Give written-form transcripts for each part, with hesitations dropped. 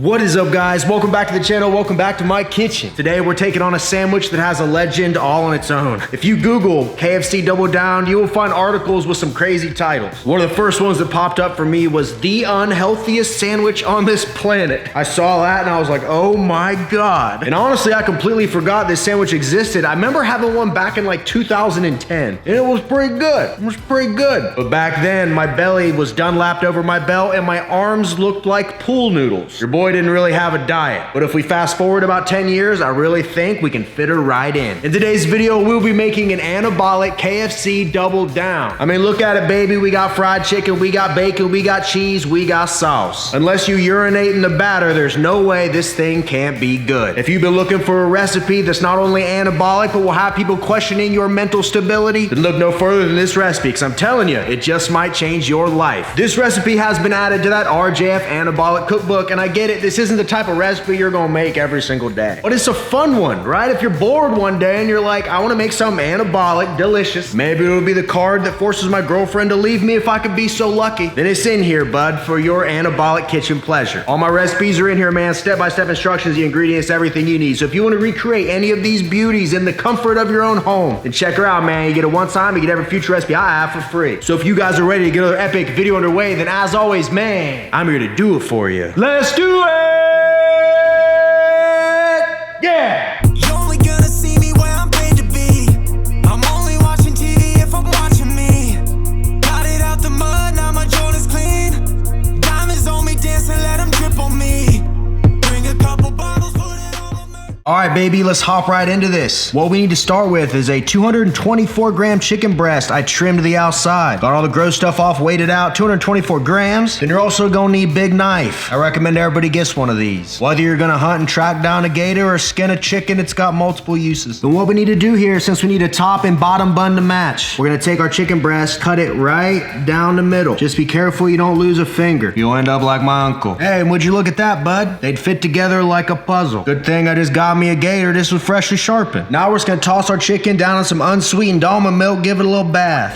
What is up, guys? Welcome back to the channel. Welcome back to my kitchen. Today we're taking on a sandwich that has a legend all on its own. If you Google KFC Double Down, you will find articles with some crazy titles. One of the first ones that popped up for me was the unhealthiest sandwich on this planet. I saw that and I was like, oh my God. And honestly, I completely forgot this sandwich existed. I remember having one back in like 2010 and it was pretty good. It was pretty good. But back then my belly was done lapped over my belt and my arms looked like pool noodles. Your boy didn't really have a diet. But if we fast forward about 10 years, I really think we can fit her right in. In today's video, we'll be making an anabolic KFC Double Down. I mean, look at it, baby. We got fried chicken, we got bacon, we got cheese, we got sauce. Unless you urinate in the batter, there's no way this thing can't be good. If you've been looking for a recipe that's not only anabolic, but will have people questioning your mental stability, then look no further than this recipe, because I'm telling you, it just might change your life. This recipe has been added to that RJF Anabolic cookbook, and I get it, this isn't the type of recipe you're gonna make every single day. But it's a fun one, right? If you're bored one day and you're like, I wanna make something anabolic, delicious, maybe it'll be the card that forces my girlfriend to leave me if I could be so lucky, then it's in here, bud, for your anabolic kitchen pleasure. All my recipes are in here, man. Step-by-step instructions, the ingredients, everything you need. So if you wanna recreate any of these beauties in the comfort of your own home, then check her out, man. You get it one time, you get every future recipe I have for free. So if you guys are ready to get another epic video underway, then as always, man, I'm here to do it for you. Let's do it! Yeah! You only gonna see me where I'm paid to be. I'm only watching TV if I'm watching me. Got it out the mud, now my Jordan's clean. Diamonds on me, dancing, let them drip on me. Bring a couple bottles, put it on me. All right, baby, let's hop right into this. What we need to start with is a 224-gram chicken breast I trimmed the outside. Got all the gross stuff off, weighed it out, 224 grams. Then you're also gonna need a big knife. I recommend everybody gets one of these. Whether you're gonna hunt and track down a gator or skin a chicken, it's got multiple uses. And what we need to do here, since we need a top and bottom bun to match, we're gonna take our chicken breast, cut it right down the middle. Just be careful you don't lose a finger. You'll end up like my uncle. Hey, would you look at that, bud? They'd fit together like a puzzle. Good thing I just got me a gator. This was freshly sharpened. Now we're just gonna toss our chicken down in some unsweetened almond milk, give it a little bath.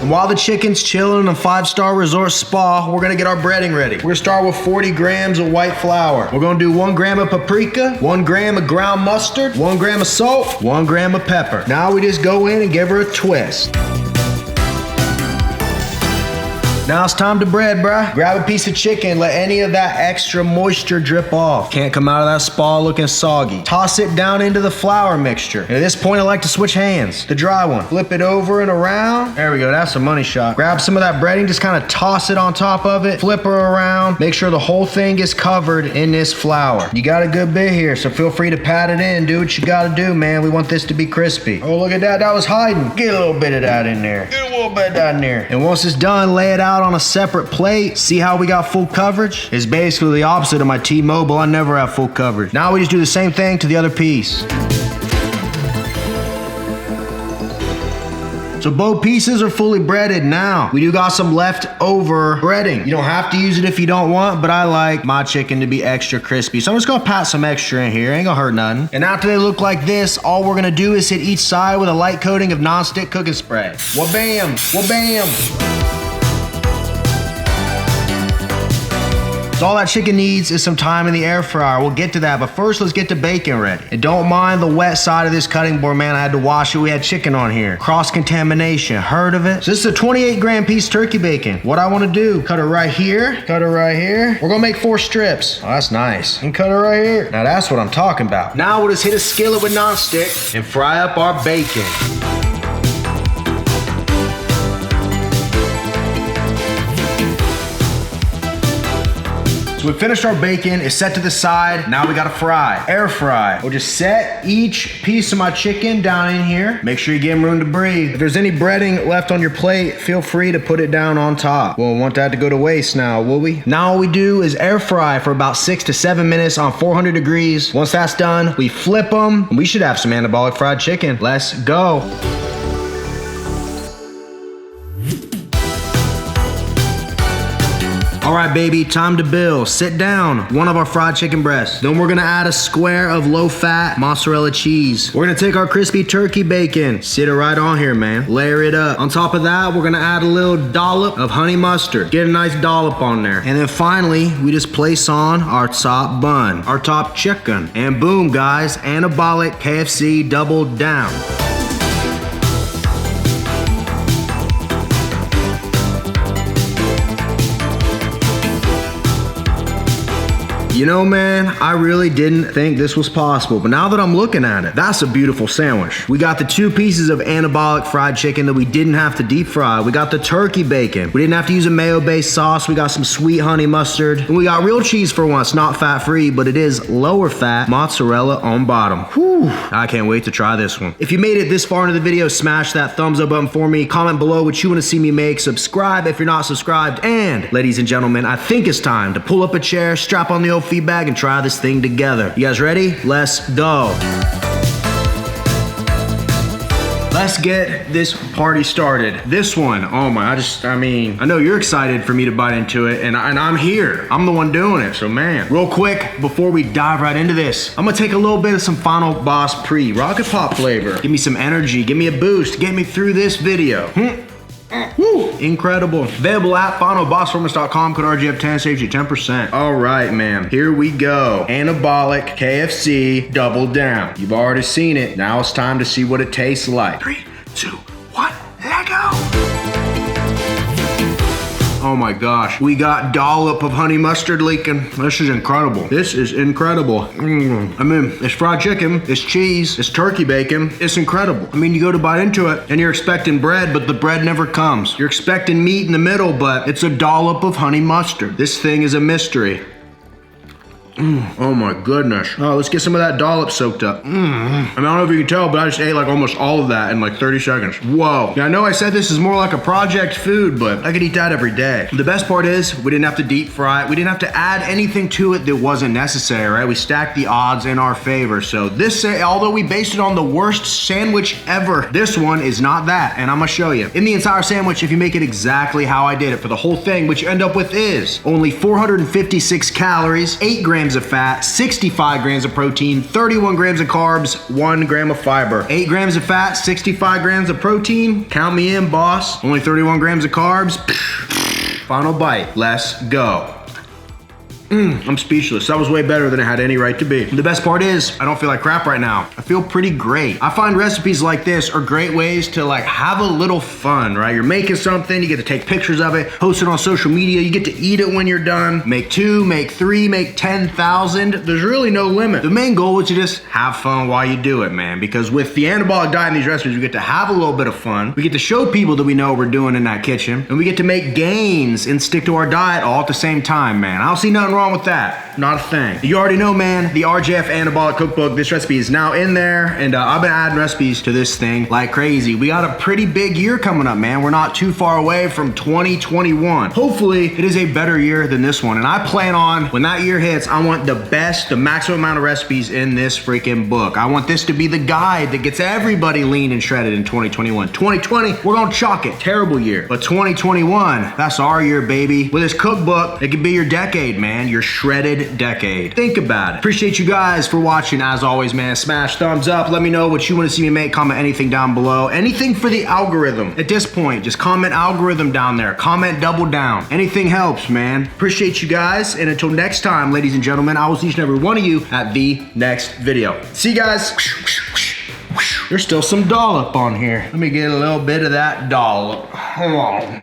And while the chicken's chilling in a 5-star resort spa, we're gonna get our breading ready. We're gonna start with 40 grams of white flour. We're gonna do 1 gram of paprika, 1 gram of ground mustard, 1 gram of salt, 1 gram of pepper. Now we just go in and give her a twist. Now it's time to bread, bruh. Grab a piece of chicken, let any of that extra moisture drip off. Can't come out of that spa looking soggy. Toss it down into the flour mixture. And at this point, I like to switch hands. The dry one. Flip it over and around. There we go, that's a money shot. Grab some of that breading, just kind of toss it on top of it. Flip her around. Make sure the whole thing is covered in this flour. You got a good bit here, so feel free to pat it in. Do what you gotta do, man. We want this to be crispy. Oh, look at that, that was hiding. Get a little bit of that in there. Get a little bit of that in there. And once it's done, lay it out on a separate plate. See how we got full coverage? It's basically the opposite of my T-Mobile. I never have full coverage. Now we just do the same thing to the other piece. So both pieces are fully breaded now. We do got some leftover breading. You don't have to use it if you don't want, but I like my chicken to be extra crispy. So I'm just gonna pat some extra in here. Ain't gonna hurt nothing. And after they look like this, all we're gonna do is hit each side with a light coating of non-stick cooking spray. Wha-bam, wha-bam. So all that chicken needs is some time in the air fryer. We'll get to that, but first let's get the bacon ready. And don't mind the wet side of this cutting board, man. I had to wash it. We had chicken on here. Cross-contamination. Heard of it? So this is a 28-gram piece of turkey bacon. What I want to do, cut it right here. Cut it right here. We're gonna make 4 strips. Oh, that's nice. And cut it right here. Now that's what I'm talking about. Now we'll just hit a skillet with nonstick and fry up our bacon. So we finished our bacon, it's set to the side. Now we gotta fry, air fry. We'll just set each piece of my chicken down in here. Make sure you give them room to breathe. If there's any breading left on your plate, feel free to put it down on top. We won't want that to go to waste now, will we? Now all we do is air fry for about 6 to 7 minutes on 400 degrees. Once that's done, we flip them, and we should have some anabolic fried chicken. Let's go. All right, baby, time to build. Sit down. One of our fried chicken breasts. Then we're gonna add a square of low-fat mozzarella cheese. We're gonna take our crispy turkey bacon. Sit it right on here, man. Layer it up. On top of that, we're gonna add a little dollop of honey mustard. Get a nice dollop on there. And then finally, we just place on our top bun, our top chicken. And boom, guys, Anabolic KFC double down. You know, man, I really didn't think this was possible, but now that I'm looking at it, that's a beautiful sandwich. We got the 2 pieces of Anabolic fried chicken that we didn't have to deep fry. We got the turkey bacon. We didn't have to use a mayo-based sauce. We got some sweet honey mustard. And we got real cheese for once, not fat-free, but it is lower fat mozzarella on bottom. Whew, I can't wait to try this one. If you made it this far into the video, smash that thumbs up button for me. Comment below what you want to see me make. Subscribe if you're not subscribed. And, ladies and gentlemen, I think it's time to pull up a chair, strap on the old feedback, and try this thing together. You guys ready? Let's go. Let's get this party started. This one, oh my, I know you're excited for me to bite into it, and I'm here. I'm the one doing it, so man. Real quick, before we dive right into this, I'm gonna take a little bit of some Final Boss Pre Rocket Pop flavor. Give me some energy, give me a boost, get me through this video. Woo, incredible. Available at finalbossperformance.com. Code RGF10 saves you 10%. All right, man. Here we go. Anabolic KFC double down. You've already seen it. Now it's time to see what it tastes like. 3, 2, 1, let go. Oh my gosh. We got dollop of honey mustard leaking. This is incredible. This is incredible. I mean, it's fried chicken, it's cheese, it's turkey bacon. It's incredible. I mean, you go to bite into it and you're expecting bread, but the bread never comes. You're expecting meat in the middle, but it's a dollop of honey mustard. This thing is a mystery. Oh my goodness. Oh, let's get some of that dollop soaked up. I mean, I don't know if you can tell, but I just ate like almost all of that in like 30 seconds. Whoa. Yeah, I know I said this is more like a project food, but I could eat that every day. The best part is we didn't have to deep fry it. We didn't have to add anything to it that wasn't necessary, right? We stacked the odds in our favor. So this, although we based it on the worst sandwich ever, this one is not that, and I'm gonna show you. In the entire sandwich, if you make it exactly how I did it for the whole thing, what you end up with is only 456 calories, 8 grams of fat, 65 grams of protein, 31 grams of carbs, 1 gram of fiber. 8 grams of fat, 65 grams of protein. Count me in, boss. Only 31 grams of carbs. Final bite. Let's go. I'm speechless. That was way better than it had any right to be. The best part is, I don't feel like crap right now. I feel pretty great. I find recipes like this are great ways to like have a little fun, right? You're making something, you get to take pictures of it, post it on social media, you get to eat it when you're done. Make 2, make 3, make 10,000. There's really no limit. The main goal is to just have fun while you do it, man. Because with the anabolic diet and these recipes, we get to have a little bit of fun. We get to show people that we know what we're doing in that kitchen. And we get to make gains and stick to our diet all at the same time, man. I don't see nothing wrong with that. Not a thing. You already know, man, the RGF Anabolic Cookbook. This recipe is now in there, and I've been adding recipes to this thing like crazy. We got a pretty big year coming up, man. We're not too far away from 2021. Hopefully, it is a better year than this one, and I plan on, when that year hits, I want the best, the maximum amount of recipes in this freaking book. I want this to be the guide that gets everybody lean and shredded in 2021. 2020, we're gonna chalk it. Terrible year. But 2021, that's our year, baby. With this cookbook, it could be your decade, man. Your shredded decade. Think about it. Appreciate you guys for watching. As always, man, smash thumbs up. Let me know what you want to see me make. Comment anything down below. Anything for the algorithm. At this point, just comment algorithm down there. Comment double down. Anything helps, man. Appreciate you guys. And until next time, ladies and gentlemen, I will see each and every one of you at the next video. See you guys. There's still some dollop on here. Let me get a little bit of that dollop. Hold on.